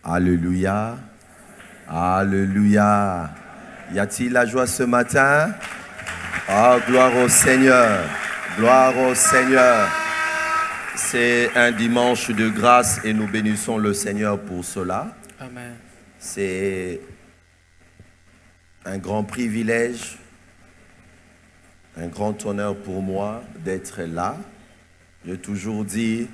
Alléluia. Alléluia. Y a-t-il la joie ce matin? Oh, gloire au Seigneur. Gloire au Seigneur. C'est un dimanche de grâce et nous bénissons le Seigneur pour cela. Amen. C'est un grand privilège, un grand honneur pour moi d'être là. J'ai toujours dit,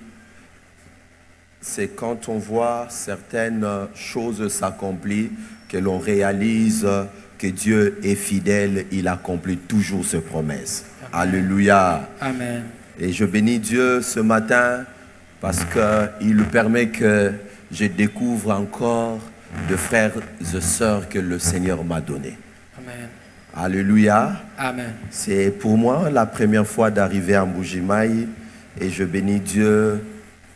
c'est quand on voit certaines choses s'accomplir que l'on réalise que Dieu est fidèle, il accomplit toujours ses promesses. Amen. Alléluia. Amen. Et je bénis Dieu ce matin parce qu'il lui permet que je découvre encore de frères et sœurs que le Seigneur m'a donnés. Amen. Alléluia. Amen. C'est pour moi la première fois d'arriver à Mbujimayi et je bénis Dieu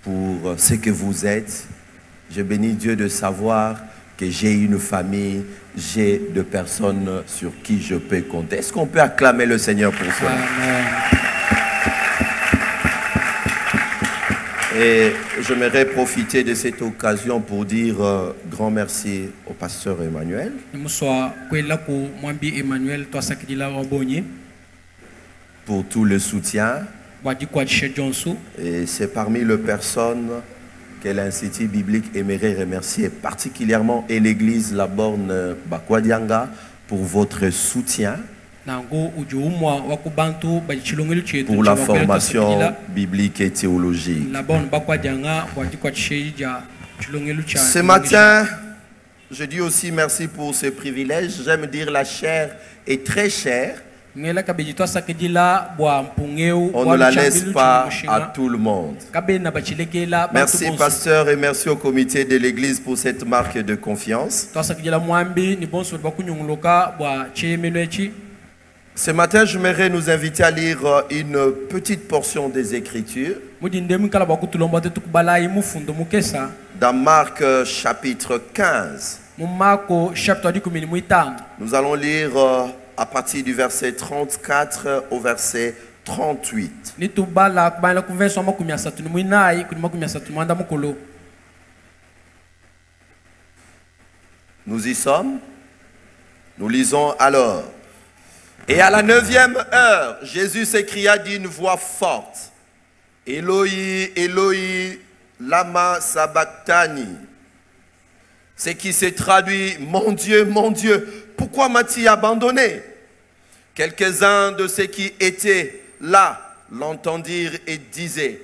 pour ce que vous êtes. Je bénis Dieu de savoir que j'ai une famille, j'ai de personnes sur qui je peux compter. Est-ce qu'on peut acclamer le Seigneur pour cela? Amen. Et j'aimerais profiter de cette occasion pour dire grand merci au pasteur Emmanuel. Pour tout le soutien. Et c'est parmi les personnes que l'Institut biblique aimerait remercier particulièrement et l'église La Borne Bakwadianga pour votre soutien. Pour la formation biblique et théologique. Ce matin, je dis aussi merci pour ce privilège. J'aime dire la chair est très chère. On ne la laisse pas à tout le monde. Merci pasteur et merci au comité de l'église pour cette marque de confiance. Ce matin, j'aimerais nous inviter à lire une petite portion des Écritures. Dans Marc chapitre 15. Nous allons lire à partir du verset 34 au verset 38. Nous y sommes. Nous lisons alors. Et à la 9e heure, Jésus s'écria d'une voix forte, Eloi, Eloi, lama sabachthani. Ce qui se traduit, mon Dieu, pourquoi m'as-tu abandonné? Quelques-uns de ceux qui étaient là l'entendirent et disaient,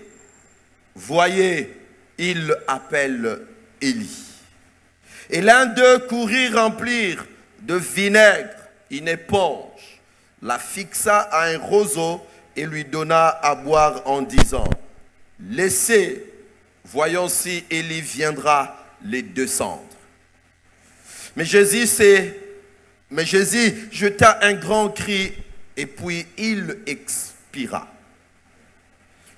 voyez, il appelle Élie. Et l'un d'eux courut remplir de vinaigre une éponge, la fixa à un roseau et lui donna à boire en disant, laissez, voyons si Élie viendra les descendre. Mais Jésus jeta un grand cri et puis il expira.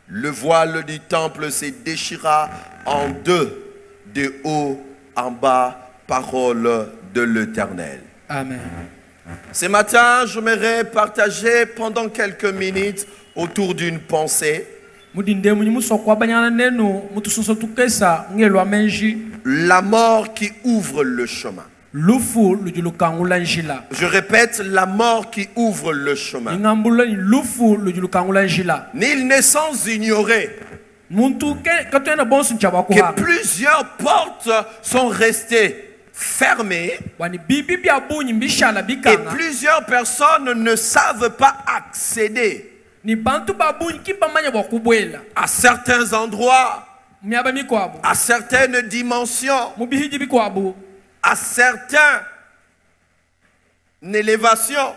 Le voile du temple se déchira en deux, de haut en bas, parole de l'Éternel. Amen. Ce matin, j'aimerais partager pendant quelques minutes autour d'une pensée. La mort qui ouvre le chemin. Je répète, la mort qui ouvre le chemin. Nul n'est sans ignorer que plusieurs portes sont restées fermées et plusieurs personnes ne savent pas accéder à certains endroits, à certaines dimensions, à certaines élévations,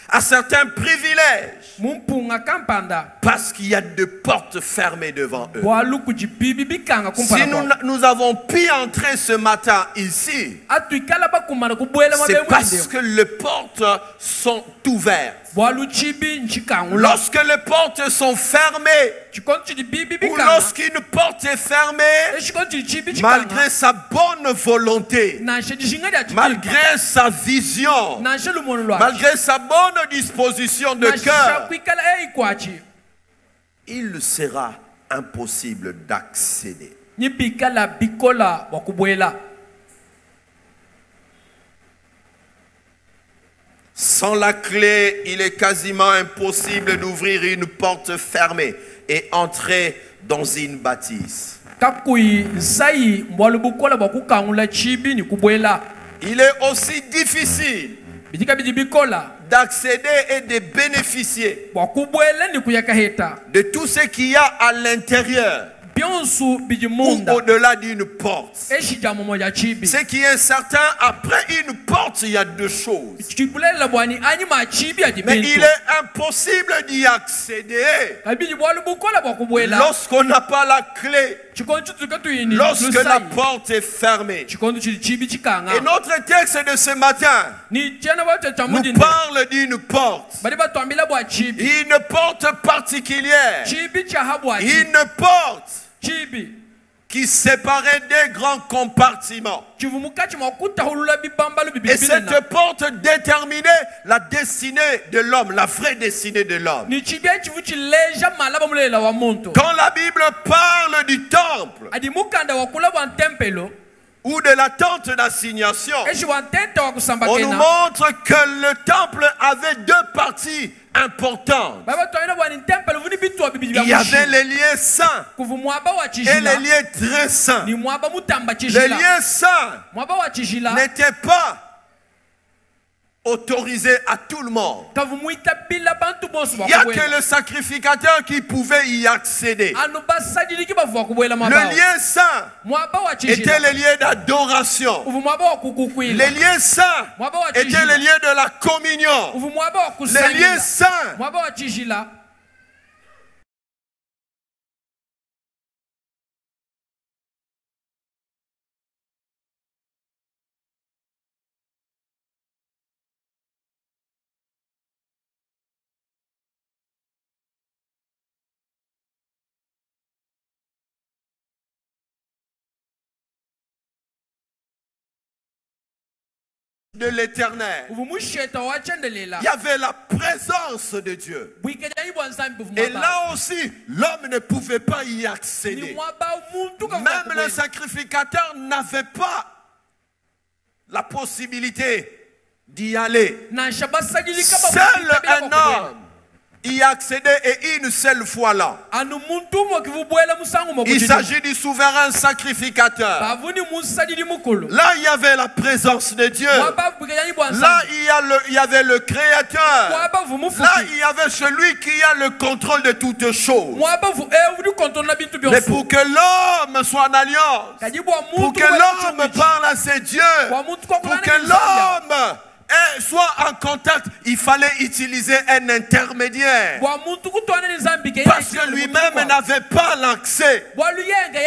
à certains privilèges, parce qu'il y a des portes fermées devant eux. Si nous avons pu entrer ce matin ici, c'est parce que les portes sont ouvertes. Lorsque les portes sont fermées, ou lorsqu'une porte est fermée, malgré sa bonne volonté, malgré sa vision, malgré sa bonne disposition de cœur, il sera impossible d'accéder. Sans la clé, il est quasiment impossible d'ouvrir une porte fermée et entrer dans une bâtisse. Il est aussi difficile d'accéder et de bénéficier de tout ce qu'il y a à l'intérieur ou au-delà d'une porte. Ce qui est certain, après une porte, il y a deux choses. Mais il est impossible d'y accéder lorsqu'on n'a pas la clé, lorsque la porte est fermée. Et notre texte de ce matin nous parle d'une porte, une porte particulière, une porte qui séparait des grands compartiments. Et cette porte déterminait la destinée de l'homme, la vraie destinée de l'homme. Quand la Bible parle du temple ou de la tente d'assignation, on nous montre que le temple avait deux parties importantes. Il y avait les lieux saints et les lieux très saints. Les lieux saints n'étaient pas autorisé à tout le monde. Il n'y a que le sacrificateur qui pouvait y accéder. Le lieu saint était le lieu d'adoration. Les lieux saints étaient le lieu de la communion. Les lieux saints de l'Éternel. Il y avait la présence de Dieu. Et là aussi, l'homme ne pouvait pas y accéder. Même le sacrificateur n'avait pas la possibilité d'y aller. Seul un homme y accédait et une seule fois là. Il s'agit du souverain sacrificateur. Là, il y avait la présence de Dieu. Là, il y avait le Créateur. Là, il y avait celui qui a le contrôle de toutes choses. Mais pour que l'homme soit en alliance, pour que l'homme parle à ses dieux, pour que l'homme soit en contact, il fallait utiliser un intermédiaire. Parce que lui-même n'avait pas l'accès.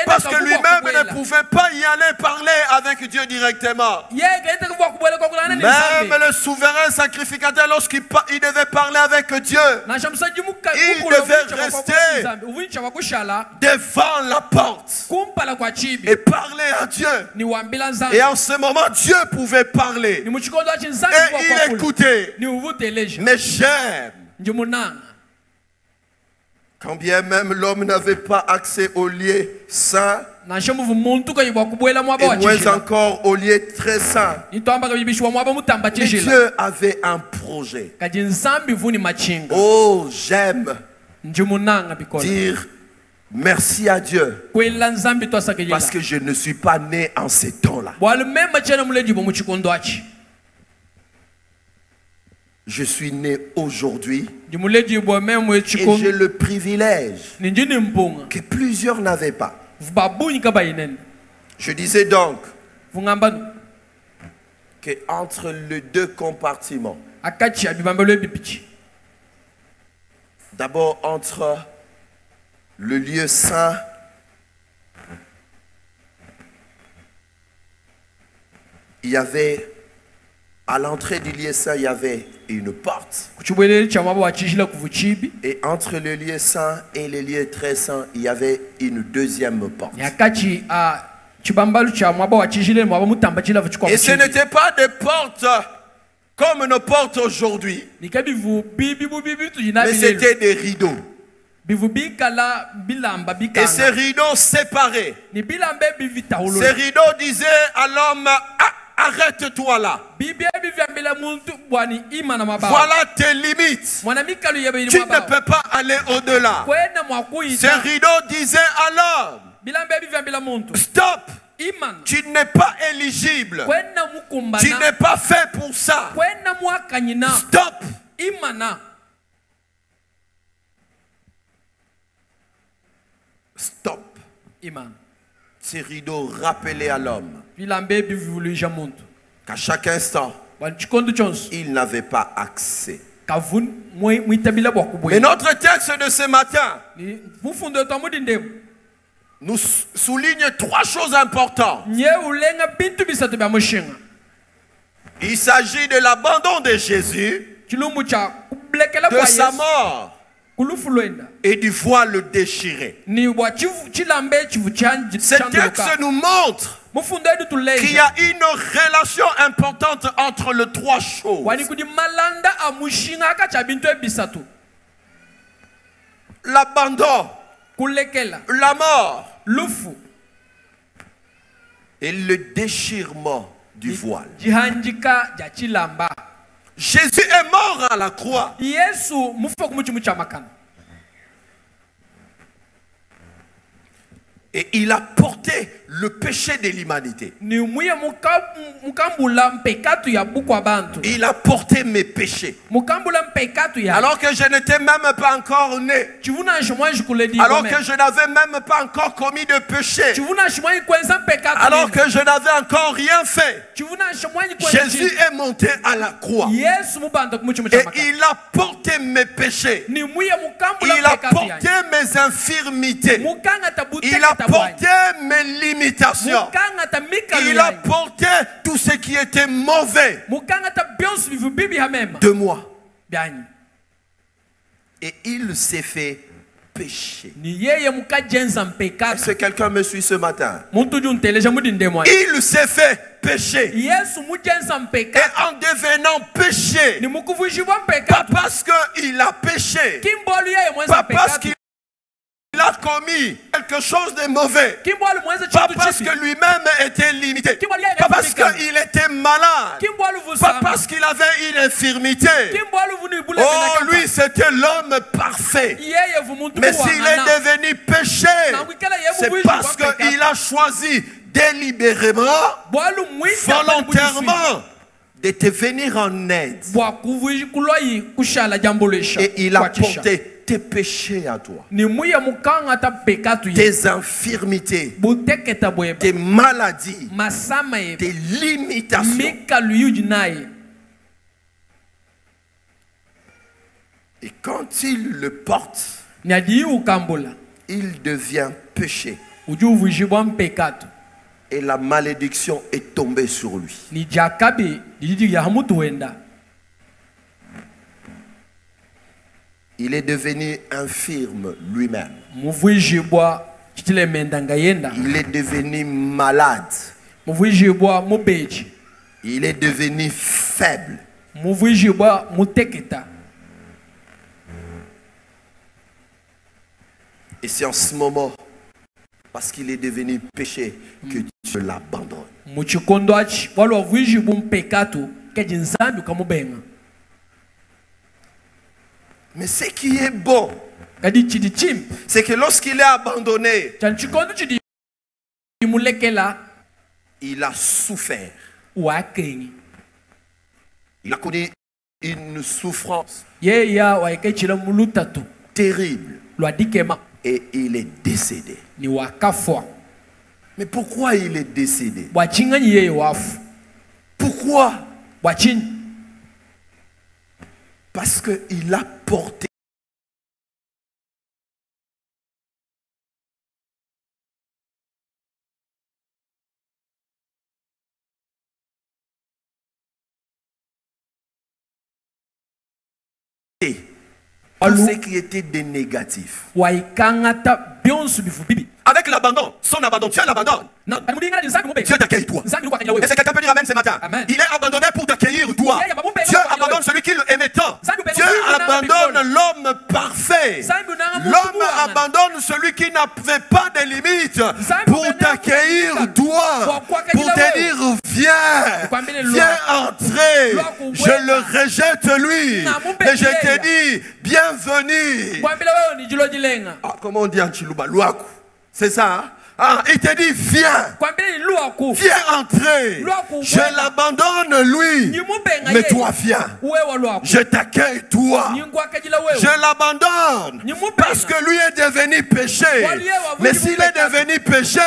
Parce que lui-même ne pouvait pas y aller parler avec Dieu directement. Même le souverain sacrificateur, lorsqu'il devait parler avec Dieu, il devait rester devant la porte et parler à Dieu. Et en ce moment, Dieu pouvait parler. Et il écoutait. Mais j'aime, quand bien même l'homme n'avait pas accès au lieu saint, et moins encore au lieu très saint, mais Dieu avait un projet. Oh, j'aime dire merci à Dieu parce que je ne suis pas né en ces temps-là. Je suis né aujourd'hui et j'ai le privilège que plusieurs n'avaient pas. Je disais donc que entre les deux compartiments, d'abord entre le lieu saint il y avait, à l'entrée du lieu saint, il y avait une porte. Et entre le lieu saint et le lieu très saint, il y avait une deuxième porte. Et ce n'était pas des portes comme nos portes aujourd'hui, mais c'était des rideaux. Et ces rideaux séparés. Ces rideaux disaient à l'homme, arrête-toi là. Voilà tes limites. Tu ne peux pas aller au-delà. Ces rideaux disaient à l'homme, stop. Tu n'es pas éligible. Tu n'es pas fait pour ça. Stop. Stop. Ces rideaux rappelaient à l'homme qu'à chaque instant, il n'avait pas accès. Mais notre texte de ce matin nous souligne 3 choses importantes. Il s'agit de l'abandon de Jésus, de sa mort et du voile déchiré. Ce texte nous montre qu'il y a une relation importante entre les 3 choses. L'abandon, la mort et le déchirement du voile. Jésus est mort à la croix. Et il a porté le péché de l'humanité. Il a porté mes péchés. Alors que je n'étais même pas encore né. Alors que je n'avais même pas encore commis de péché. Alors que je n'avais encore rien fait. Jésus est monté à la croix. Et il a porté mes péchés. Il a porté mes infirmités. Il a porté mes limitations. Il a porté tout ce qui était mauvais de moi. Et il s'est fait péché. Est-ce que quelqu'un me suit ce matin? Il s'est fait péché. Et en devenant péché, pas parce qu'il a péché, pas parce qu'il a commis quelque chose de mauvais, pas parce que lui-même était limité, pas parce qu'il était malade, pas parce qu'il avait une infirmité. Oh, lui c'était l'homme parfait. Mais s'il est devenu péché, c'est parce qu'il a choisi délibérément, volontairement, de te venir en aide. Et il a porté tes péchés à toi, tes infirmités, tes maladies, tes limitations. Et quand il le porte, il devient péché. Et la malédiction est tombée sur lui. Il est devenu infirme lui-même. Il est devenu malade. Il est devenu faible. Et c'est en ce moment, parce qu'il est devenu péché, que Dieu l'abandonne. Mais ce qui est bon, c'est que lorsqu'il est abandonné, il a souffert. Il a connu une souffrance terrible. Et il est décédé. Mais pourquoi il est décédé? Pourquoi? Parce qu'il a porté tout ce qui était de négatif. Avec l'abandon, son abandon, Dieu l'abandonne. Dieu t'accueille toi. Et c'est quelqu'un peut dire amen ce matin. Amen. Il est abandonné pour t'accueillir toi. Dieu abandonne celui qui l'aimait tant. Dieu abandonne l'homme parfait. L'homme abandonne celui qui n'avait pas de limites pour t'accueillir toi, pour te dire viens entrer. Je le rejette lui, mais je te dis bienvenue. Ah, comment on dit en Chiluba? Luaku. C'est ça, hein? Ah, il te dit viens entrer. Je l'abandonne lui, mais toi viens. Je t'accueille toi. Je l'abandonne parce que lui est devenu péché. Mais s'il est devenu péché,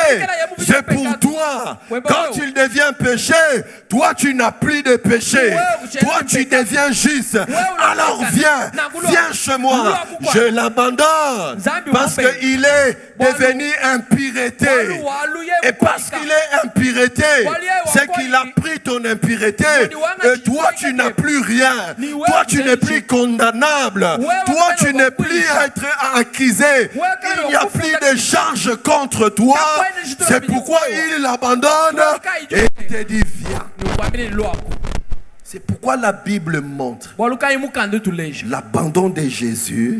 c'est pour toi. Quand il devient péché, toi tu n'as plus de péché. Toi tu deviens juste. Alors viens chez moi. Je l'abandonne parce qu'il est devenu impureté. Et parce qu'il est impureté, c'est qu'il a pris ton impureté. Et toi, tu n'as plus rien. Toi, tu n'es plus condamnable. Toi, tu n'es plus à être accusé. Il n'y a plus de charges contre toi. C'est pourquoi il l'abandonne et il te dit viens. C'est pourquoi la Bible montre l'abandon de Jésus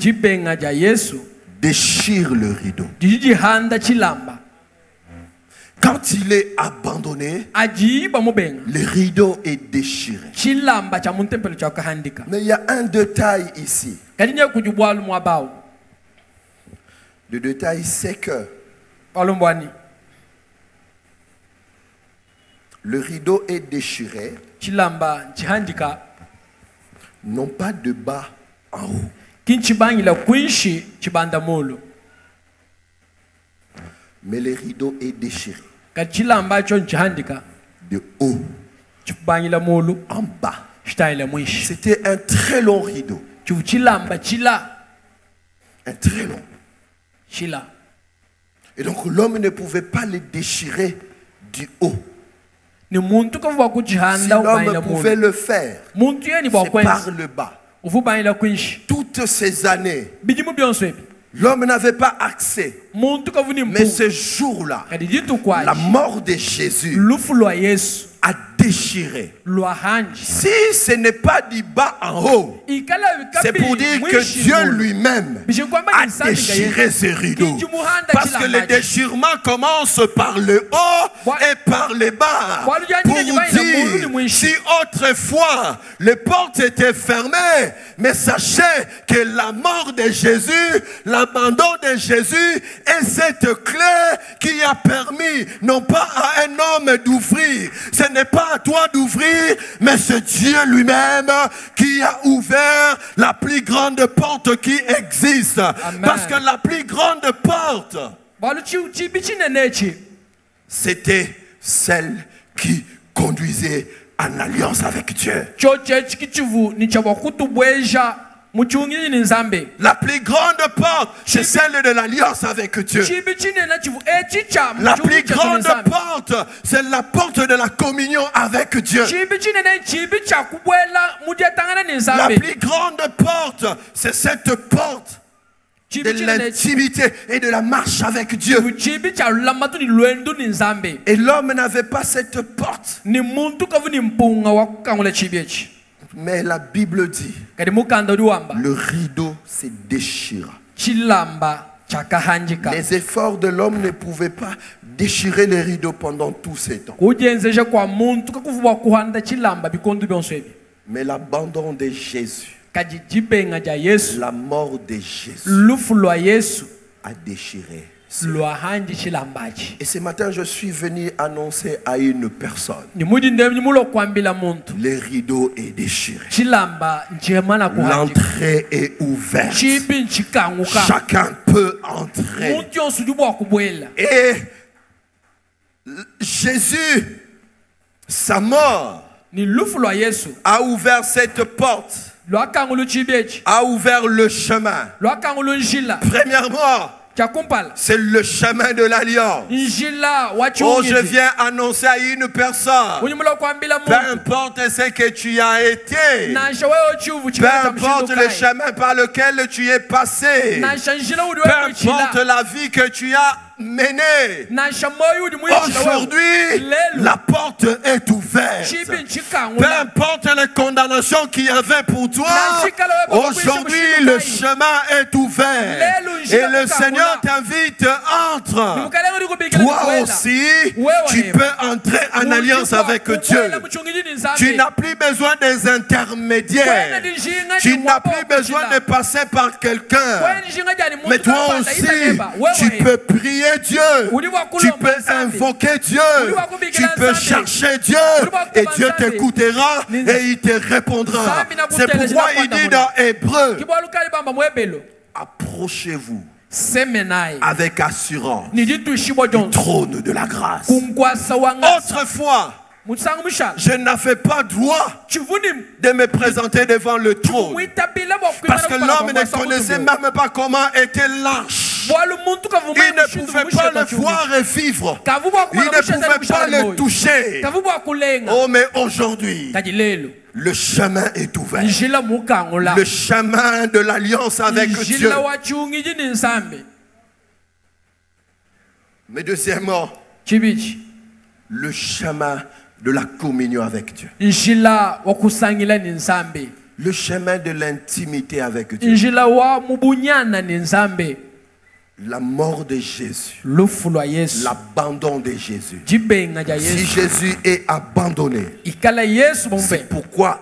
déchire le rideau. Quand il est abandonné, le rideau est déchiré. Mais il y a un détail ici. Le détail, c'est que le rideau est déchiré, non pas de bas en haut. Mais le rideau est déchiré de haut en bas. C'était un très long rideau. Un très long. Et donc l'homme ne pouvait pas le déchirer du haut. Si l'homme pouvait le faire, c'est par le bas. Toutes ces années, l'homme n'avait pas accès. Mais ce jour-là, la mort de Jésus a déchiré. Si ce n'est pas du bas en haut, c'est pour dire que Dieu lui-même a déchiré ce rideau. Parce que le déchirement commence par le haut et par le bas. Pour dire, si autrefois les portes étaient fermées, mais sachez que la mort de Jésus, l'abandon de Jésus est cette clé qui a permis non pas à un homme d'ouvrir, ce n'est pas à toi d'ouvrir, mais c'est Dieu lui-même qui a ouvert la plus grande porte qui existe. Amen. Parce que la plus grande porte, c'était celle qui conduisait en alliance avec Dieu. La plus grande porte, c'est celle de l'alliance avec Dieu. La plus grande porte, c'est la porte de la communion avec Dieu. La plus grande porte, c'est cette porte de l'intimité et de la marche avec Dieu. Et l'homme n'avait pas cette porte. Mais la Bible dit, le rideau se déchira. Les efforts de l'homme ne pouvaient pas déchirer les rideaux pendant tous ces temps. Mais l'abandon de Jésus, la mort de Jésus a déchiré. Et ce matin, je suis venu annoncer à une personne. Le rideau est déchiré. L'entrée est ouverte. Chacun peut entrer. Et Jésus, sa mort, a ouvert cette porte. A ouvert le chemin. Premièrement, c'est le chemin de l'alliance. Oh, je viens annoncer à une personne, peu importe ce que tu as été, peu importe le chemin par lequel tu es passé, peu importe la vie que tu as mené. Aujourd'hui, la porte est ouverte. Peu importe les condamnations qu'il y avait pour toi, aujourd'hui le chemin est ouvert. Et le Seigneur t'invite, entre. Toi aussi, tu peux entrer en alliance avec Dieu. Tu n'as plus besoin des intermédiaires. Tu n'as plus besoin de passer par quelqu'un. Mais toi aussi, tu peux prier Dieu. Tu peux invoquer Dieu. Tu peux chercher Dieu. Et Dieu t'écoutera et il te répondra. C'est pourquoi il dit dans Hébreu, approchez-vous avec assurance du trône de la grâce. Autrefois, je n'avais pas droit de me présenter devant le trône parce que l'homme ne connaissait même pas comment était l'arche. Il ne pouvait pas le voir et vivre. Il ne pouvait pas le toucher. Oh, mais aujourd'hui, le chemin est ouvert. Le chemin de l'alliance avec Dieu. Mais deuxièmement, le chemin de la communion avec Dieu. Le chemin de l'intimité avec Dieu. La mort de Jésus. L'abandon de Jésus. Si Jésus est abandonné,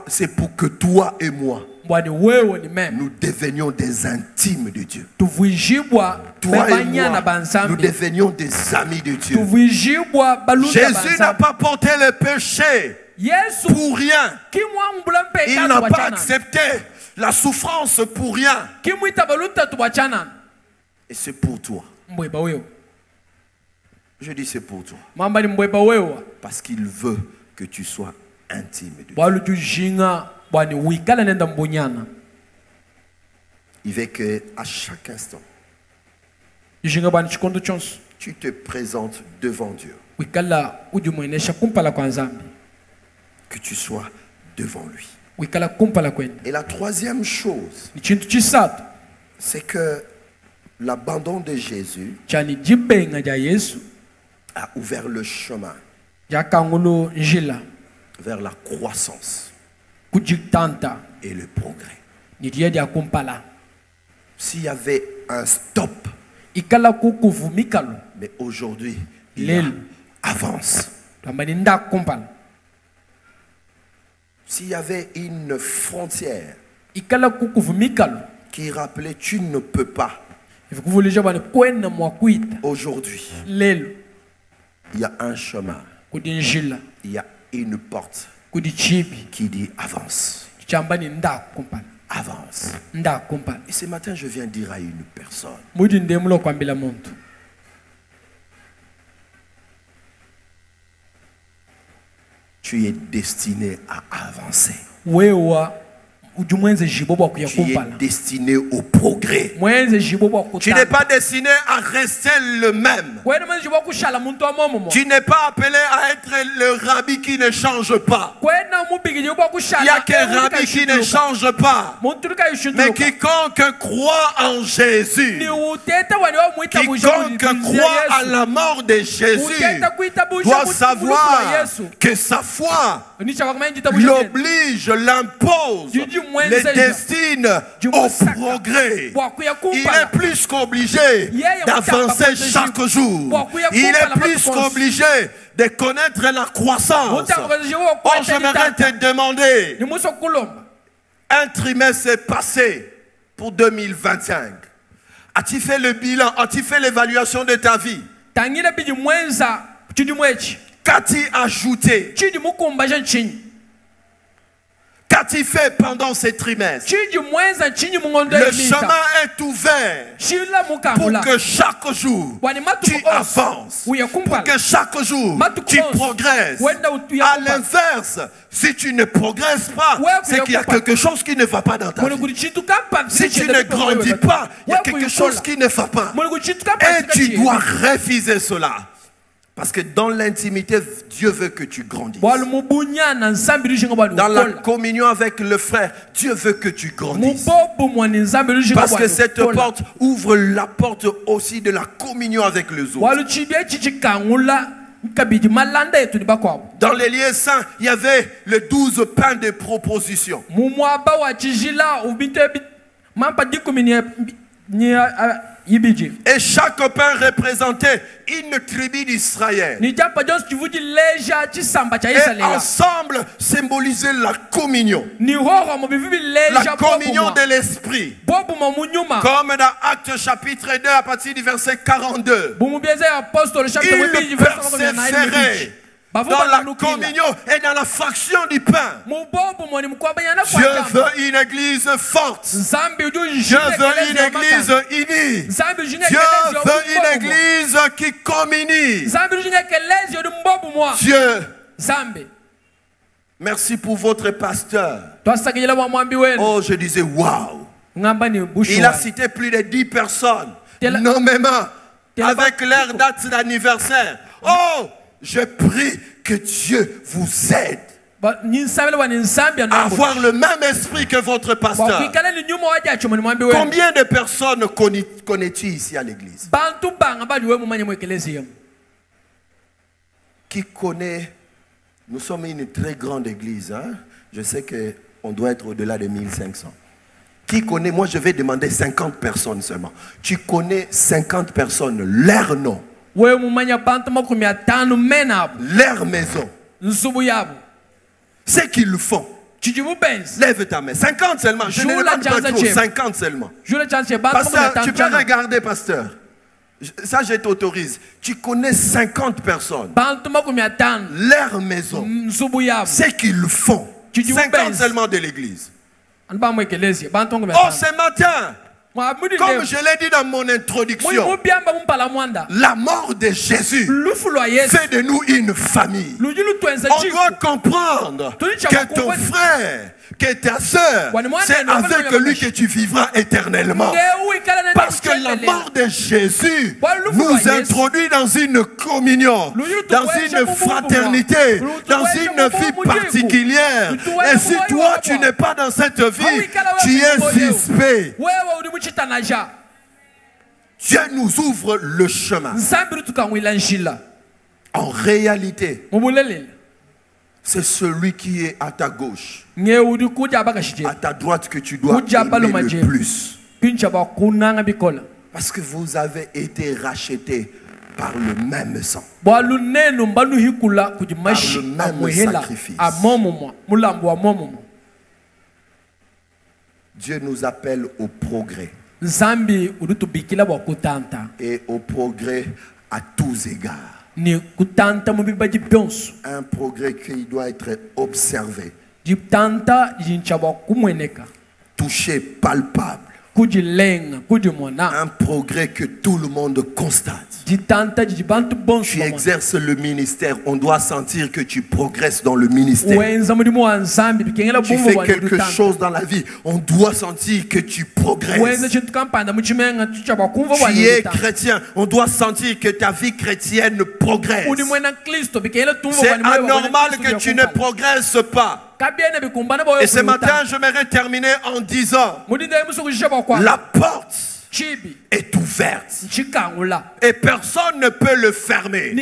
c'est pour que toi et moi, nous devenions des intimes de Dieu. Toi et moi, nous devenions des amis de Dieu. Jésus n'a pas porté le péché pour rien. Il n'a pas accepté la souffrance pour rien. Et c'est pour toi. Je dis c'est pour toi. Parce qu'il veut que tu sois intime de Dieu. Il veut que à chaque instant, tu te présentes devant Dieu. Que tu sois devant lui. Et la troisième chose, c'est que l'abandon de Jésus a ouvert le chemin vers la croissance et le progrès. S'il y avait un stop, mais aujourd'hui, il avance. S'il y avait une frontière qui rappelait tu ne peux pas, aujourd'hui, il y a un chemin, il y a une porte qui dit avance. Avance. Et ce matin, je viens dire à une personne, tu es destiné à avancer. Tu es destiné au progrès. Tu n'es pas destiné à rester le même. Tu n'es pas appelé à être le rabbi qui ne change pas. Il n'y a qu'un rabbi qui ne change pas. Mais quiconque croit en Jésus, quiconque croit à la mort de Jésus, doit savoir que sa foi l'oblige, l'impose, les destine au progrès. Il est plus qu'obligé d'avancer chaque jour. Il est plus qu'obligé de connaître la croissance. Oh, j'aimerais te demander, un trimestre est passé pour 2025. As-tu fait le bilan? As-tu fait l'évaluation de ta vie? Qu'as-tu ajouté? Qu'as-tu fait pendant ces trimestres? Le chemin est ouvert pour que chaque jour tu avances, pour que chaque jour tu progresses. À l'inverse, si tu ne progresses pas, c'est qu'il y a quelque chose qui ne va pas dans ta vie. Si tu ne grandis pas, il y a quelque chose qui ne va pas. Et tu dois refuser cela. Parce que dans l'intimité, Dieu veut que tu grandisses. Dans la communion avec le frère, Dieu veut que tu grandisses. Parce que cette porte ouvre la porte aussi de la communion avec les autres. Dans les lieux saints, il y avait les 12 pains de proposition. Et chaque pain représentait une tribu d'Israël. Et ensemble symbolisaient la communion. La communion de l'esprit. Comme dans Actes chapitre 2 à partir du verset 42. Ils persévéraient dans la communion et dans la fraction du pain. Dieu veut une église forte. Dieu veut une église unie. Dieu veut une église qui communie. Dieu, merci pour votre pasteur. Oh, je disais waouh. Il a cité plus de 10 personnes, nommément, avec leur date d'anniversaire. Oh, je prie que Dieu vous aide à avoir le même esprit que votre pasteur. Combien de personnes connais-tu ici à l'église? Qui connaît? Nous sommes une très grande église. Hein? Je sais qu'on doit être au-delà de 1500. Qui connaît? Moi, je vais demander 50 personnes seulement. Tu connais 50 personnes, leur nom, leur maison, ce qu'ils font. Lève ta main. 50 seulement. Je ne demande pas trop. 50 seulement. Pasteur, tu peux regarder, pasteur. Ça, je t'autorise. Tu connais 50 personnes. Leur maison, ce qu'ils font. 50 seulement de l'église. Oh, ce matin, comme je l'ai dit dans mon introduction, la mort de Jésus fait de nous une famille. On doit comprendre que ton frère, que ta soeur, c'est avec lui que tu vivras éternellement. Parce que la mort de Jésus nous introduit dans une communion, dans une fraternité, dans une vie particulière. Et si toi tu n'es pas dans cette vie, tu es suspect. Dieu nous ouvre le chemin. En réalité, c'est celui qui est à ta gauche, à ta droite que tu dois aimer le plus. Parce que vous avez été rachetés par le même sang, par le même sacrifice. Dieu nous appelle au progrès. Et au progrès à tous égards. Un progrès qui doit être observé, touché, palpable. Un progrès que tout le monde constate. Tu exerces le ministère, on doit sentir que tu progresses dans le ministère. Tu fais quelque chose dans la vie, on doit sentir que tu progresses. Tu es chrétien, on doit sentir que ta vie chrétienne progresse. C'est anormal que tu ne progresses pas. Et ce matin, j'aimerais terminer en disant: la porte est ouverte et personne ne peut le fermer.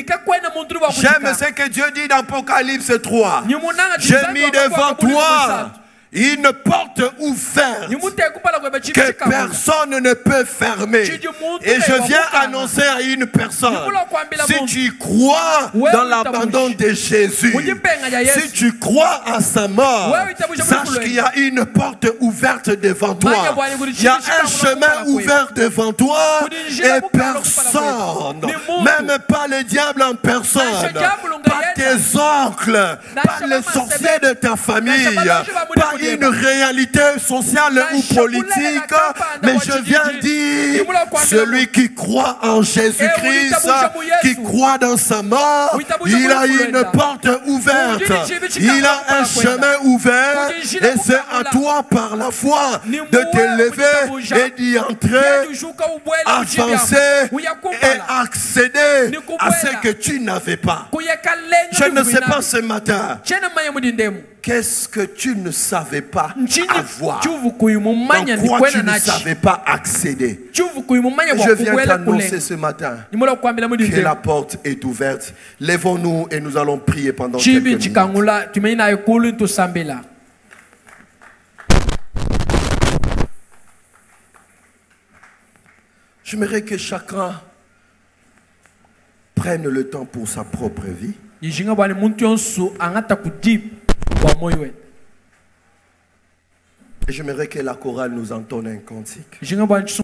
J'aime ce que Dieu dit dans Apocalypse 3. J'ai mis devant toi une porte ouverte que personne ne peut fermer. Et je viens annoncer à une personne: si tu crois dans l'abandon de Jésus, si tu crois à sa mort, sache qu'il y a une porte ouverte devant toi. Il y a un chemin ouvert devant toi et personne, même pas le diable en personne, pas tes tes oncles, par les sorciers de ta famille, par une réalité sociale ou politique, mais je viens dire, celui qui croit en Jésus-Christ, qui croit dans sa mort, il a une porte ouverte, il a un chemin ouvert, et c'est à toi par la foi de t'élever et d'y entrer, avancer et accéder à ce que tu n'avais pas. Je ne sais pas ce matin, qu'est-ce que tu ne savais pas avoir? Dans quoi tu ne savais pas accéder? Je viens t'annoncer ce matin que la porte est ouverte. Lèvons-nous et nous allons prier pendant quelques minutes. J'aimerais que chacun prenne le temps pour sa propre vie. Et j'aimerais que la chorale nous entonne un cantique.